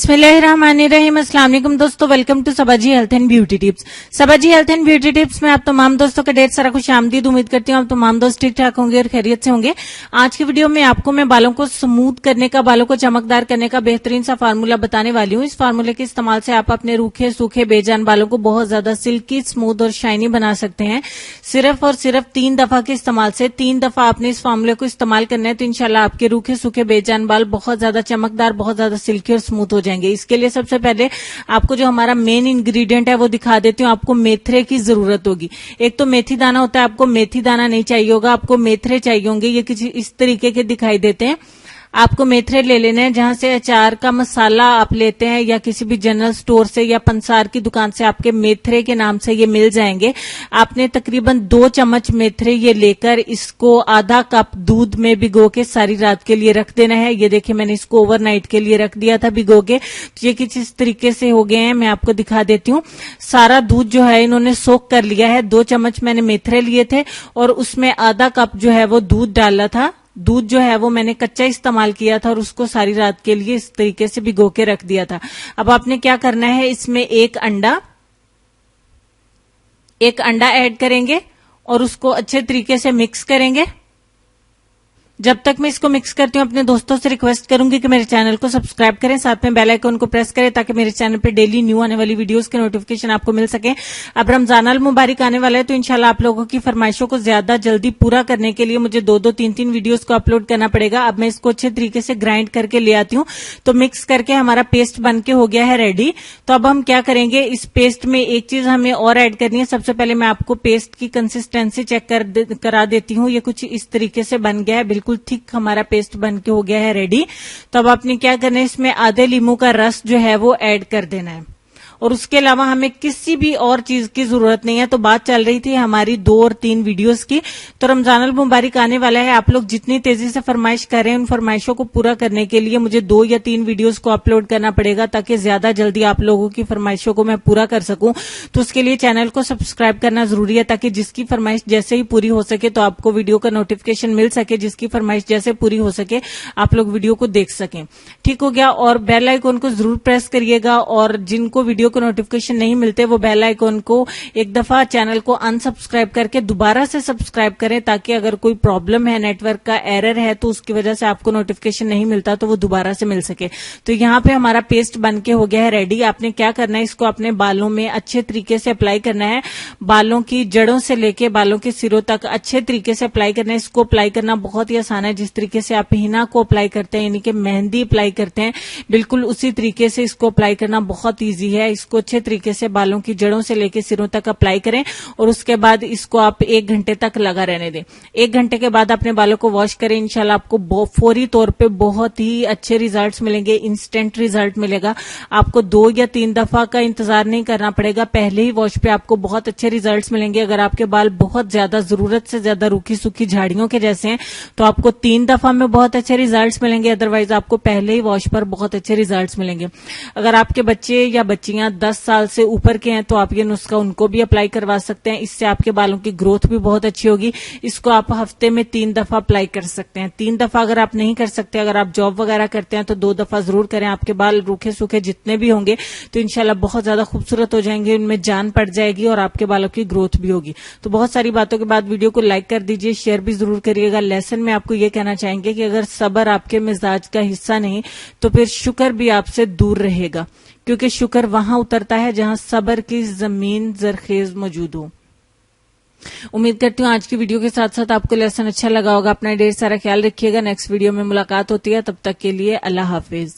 बिस्मिल्लाहिर्रहमानिर्रहीम। अस्सलाम वालेकुम दोस्तों, welcome to Sabaji health and beauty tips. Sabaji health and beauty tips में आप तमाम दोस्तों का ढेर सारा खुशामदीद। उम्मीद करती हूँ आप तमाम दोस्त ठीक ठाक होंगे और खैरियत से होंगे। आज की वीडियो में आपको मैं बालों को स्मूथ करने का, बालों को चमकदार करने का बेहतरीन सा फार्मूला बताने वाली हूँ। इस फार्मूले के इस्तेमाल से आप अपने रूखे सूखे बेजान बालों को बहुत ज्यादा सिल्की, स्मूथ और शाइनी बना सकते हैं। सिर्फ और सिर्फ 3 दफा के इस्तेमाल से, 3 दफा आपने इस फार्मूले को इस्तेमाल करना है तो इंशाल्लाह आपके रूखे सूखे बेजान बाल बहुत ज्यादा चमकदार, बहुत ज्यादा सिल्की और स्मूथ हो जाएंगे। इसके लिए सबसे पहले आपको जो हमारा मेन इंग्रेडिएंट है वो दिखा देती हूँ। आपको मेथरे की जरूरत होगी। एक तो मेथी दाना होता है, आपको मेथी दाना नहीं चाहिए होगा, आपको मेथरे चाहिए होंगे। ये किसी इस तरीके के दिखाई देते हैं। आपको मेथरे ले लेने हैं। जहां से अचार का मसाला आप लेते हैं या किसी भी जनरल स्टोर से या पंसार की दुकान से आपके मेथरे के नाम से ये मिल जाएंगे। आपने तकरीबन 2 चम्मच मेथरे ये लेकर इसको आधा कप दूध में भिगो के सारी रात के लिए रख देना है। ये देखिए मैंने इसको ओवरनाइट के लिए रख दिया था भिगो के। तो ये किस इस तरीके से हो गए हैं, मैं आपको दिखा देती हूँ। सारा दूध जो है इन्होंने सोख कर लिया है। 2 चम्मच मैंने मेथरे लिए थे और उसमें आधा कप जो है वो दूध डाला था। दूध जो है वो मैंने कच्चा इस्तेमाल किया था और उसको सारी रात के लिए इस तरीके से भिगो के रख दिया था। अब आपने क्या करना है, इसमें एक अंडा ऐड करेंगे और उसको अच्छे तरीके से मिक्स करेंगे। जब तक मैं इसको मिक्स करती हूँ अपने दोस्तों से रिक्वेस्ट करूंगी कि मेरे चैनल को सब्सक्राइब करें, साथ में बेल आइकन को प्रेस करें ताकि मेरे चैनल पे डेली न्यू आने वाली वीडियोस के नोटिफिकेशन आपको मिल सके। अब रमजान अल मुबारक आने वाला है तो इंशाल्लाह आप लोगों की फरमाइशों को ज्यादा जल्दी पूरा करने के लिए मुझे 2-2, 3-3 वीडियोस को अपलोड करना पड़ेगा। अब मैं इसको अच्छे तरीके से ग्राइंड करके ले आती हूँ। तो मिक्स करके हमारा पेस्ट बन के हो गया है रेडी। तो अब हम क्या करेंगे, इस पेस्ट में एक चीज हमें और ऐड करनी है। सबसे पहले मैं आपको पेस्ट की कंसिस्टेंसी चेक करा देती हूँ। ये कुछ इस तरीके से बन गया है, बिल्कुल थिक हमारा पेस्ट बन के हो गया है रेडी। तो अब आपने क्या करना है, इसमें आधे लीमू का रस जो है वो ऐड कर देना है और उसके अलावा हमें किसी भी और चीज की जरूरत नहीं है। तो बात चल रही थी हमारी 2 और 3 वीडियोस की। तो रमजान अल मुबारक आने वाला है। आप लोग जितनी तेजी से फरमाइश कर रहे हैं उन फरमाइशों को पूरा करने के लिए मुझे 2 या 3 वीडियोस को अपलोड करना पड़ेगा ताकि ज्यादा जल्दी आप लोगों की फरमाइशों को मैं पूरा कर सकूं। तो उसके लिए चैनल को सब्सक्राइब करना जरूरी है ताकि जिसकी फरमाइश जैसे ही पूरी हो सके तो आपको वीडियो का नोटिफिकेशन मिल सके। जिसकी फरमाइश जैसे पूरी हो सके आप लोग वीडियो को देख सकें। ठीक हो गया। और बेल आइकन को जरूर प्रेस करिएगा और जिनको वीडियो को नोटिफिकेशन नहीं मिलते वो बेल आइकन को एक दफा चैनल को अनसब्सक्राइब करके दोबारा से सब्सक्राइब करें ताकि अगर कोई प्रॉब्लम है, नेटवर्क का एरर है तो उसकी वजह से आपको नोटिफिकेशन नहीं मिलता तो वो दोबारा से मिल सके। तो यहाँ पे हमारा पेस्ट बन के हो गया है रेडी। आपने क्या करना है, इसको अपने बालों में अच्छे तरीके से अप्लाई करना है। बालों की जड़ों से लेके बालों के सिरों तक अच्छे तरीके से अप्लाई करना है। इसको अप्लाई करना बहुत ही आसान है। जिस तरीके से आप हिना को अप्लाई करते हैं, यानी कि मेहंदी अप्लाई करते हैं, बिल्कुल उसी तरीके से इसको अप्लाई करना बहुत ईजी है। इसको अच्छे तरीके से बालों की जड़ों से लेकर सिरों तक अप्लाई करें और उसके बाद इसको आप 1 घंटे तक लगा रहने दें। 1 घंटे के बाद अपने बालों को वॉश करें। इंशाल्लाह आपको फौरी तौर पे बहुत ही अच्छे रिजल्ट्स मिलेंगे, इंस्टेंट रिजल्ट मिलेगा। आपको 2 या 3 दफा का इंतजार नहीं करना पड़ेगा, पहले ही वॉश पे आपको बहुत अच्छे रिजल्ट्स मिलेंगे। अगर आपके बाल बहुत ज्यादा, जरूरत से ज्यादा रूखी सूखी झाड़ियों के जैसे हैं तो आपको 3 दफा में बहुत अच्छे रिजल्ट्स मिलेंगे, अदरवाइज आपको पहले ही वॉश पर बहुत अच्छे रिजल्ट्स मिलेंगे। अगर आपके बच्चे या बच्चियां 10 साल से ऊपर के हैं तो आप ये नुस्खा उनको भी अप्लाई करवा सकते हैं। इससे आपके बालों की ग्रोथ भी बहुत अच्छी होगी। इसको आप हफ्ते में 3 दफा अप्लाई कर सकते हैं। 3 दफा अगर आप नहीं कर सकते, अगर आप जॉब वगैरह करते हैं तो 2 दफा जरूर करें। आपके बाल रूखे सूखे जितने भी होंगे तो इंशाल्लाह बहुत ज्यादा खूबसूरत हो जाएंगे, उनमें जान पड़ जाएगी और आपके बालों की ग्रोथ भी होगी। तो बहुत सारी बातों के बाद वीडियो को लाइक कर दीजिए, शेयर भी जरूर करिएगा। लेसन में आपको ये कहना चाहेंगे कि अगर सब्र आपके मिजाज का हिस्सा नहीं तो फिर शुक्र भी आपसे दूर रहेगा, क्योंकि शुक्र वहां उतरता है जहां सब्र की जमीन जरखेज मौजूद हो। उम्मीद करती हूँ आज की वीडियो के साथ साथ आपको लेसन अच्छा लगा होगा। अपना ढेर सारा ख्याल रखिएगा। नेक्स्ट वीडियो में मुलाकात होती है, तब तक के लिए अल्लाह हाफिज।